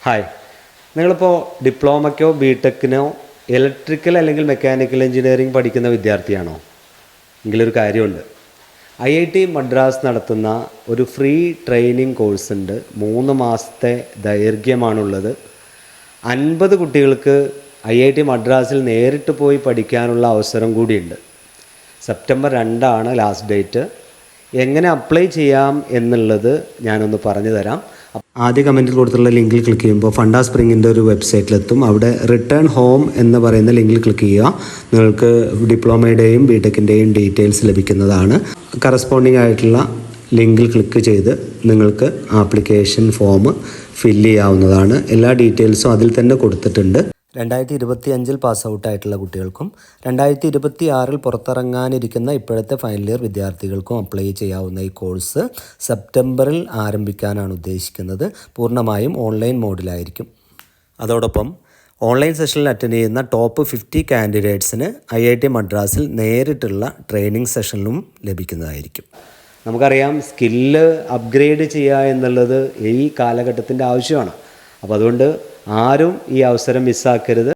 Hi, നിങ്ങളിപ്പോൾ ഡിപ്ലോമയ്ക്കോ ബിടെക്കിനോ electrical അല്ലെങ്കിൽ mechanical engineering പഠിക്കുന്ന വിദ്യാർത്ഥിയാണോ? എങ്കിലൊരു കാര്യമുണ്ട്. IIT മദ്രാസ് നടത്തുന്ന ഒരു ഫ്രീ ട്രെയിനിങ് കോഴ്സുണ്ട്. 3 മാസത്തെ ദൈർഘ്യമാണുള്ളത്. 50 കുട്ടികൾക്ക് IIT മദ്രാസിൽ നേരിട്ട് പോയി പഠിക്കാനുള്ള അവസരം കൂടിയുണ്ട്. September 2 last date. എങ്ങനെ അപ്ലൈ ചെയ്യാം എന്നുള്ളത് ഞാനൊന്ന് പറഞ്ഞു തരാം. ആദ്യ കമൻറ്റിൽ കൊടുത്തുള്ള ലിങ്കിൽ ക്ലിക്ക് ചെയ്യുമ്പോൾ ഫണ്ടാ സ്പ്രിങ്ങിൻ്റെ ഒരു വെബ്സൈറ്റിലെത്തും. അവിടെ റിട്ടേൺ ഹോം എന്ന് പറയുന്ന ലിങ്കിൽ ക്ലിക്ക് ചെയ്യുക. നിങ്ങൾക്ക് ഡിപ്ലോമയുടെയും ബിടെക്കിൻ്റെയും ഡീറ്റെയിൽസ് ലഭിക്കുന്നതാണ്. കറസ്പോണ്ടിങ് ആയിട്ടുള്ള ലിങ്കിൽ ക്ലിക്ക് ചെയ്ത് നിങ്ങൾക്ക് ആപ്ലിക്കേഷൻ ഫോം ഫില്ല് ചെയ്യാവുന്നതാണ്. എല്ലാ ഡീറ്റെയിൽസും അതിൽ തന്നെ കൊടുത്തിട്ടുണ്ട്. 2025 പാസ് ഔട്ടായിട്ടുള്ള കുട്ടികൾക്കും 2026 പുറത്തിറങ്ങാനിരിക്കുന്ന ഇപ്പോഴത്തെ ഫൈനൽ ഇയർ വിദ്യാർത്ഥികൾക്കും അപ്ലൈ ചെയ്യാവുന്ന ഈ കോഴ്സ് സെപ്റ്റംബറിൽ ആരംഭിക്കാനാണ് ഉദ്ദേശിക്കുന്നത്. പൂർണ്ണമായും ഓൺലൈൻ മോഡിലായിരിക്കും. അതോടൊപ്പം ഓൺലൈൻ സെഷനിൽ അറ്റൻഡ് ചെയ്യുന്ന ടോപ്പ് 50 കാൻഡിഡേറ്റ്സിന് IIT മദ്രാസിൽ നേരിട്ടുള്ള ട്രെയിനിങ് സെഷനിലും ലഭിക്കുന്നതായിരിക്കും. നമുക്കറിയാം, സ്കില്ല് അപ്ഗ്രേഡ് ചെയ്യുക എന്നുള്ളത് ഈ കാലഘട്ടത്തിൻ്റെ ആവശ്യമാണ്. അപ്പോൾ അതുകൊണ്ട് ആരും ഈ അവസരം മിസ്സാക്കരുത്.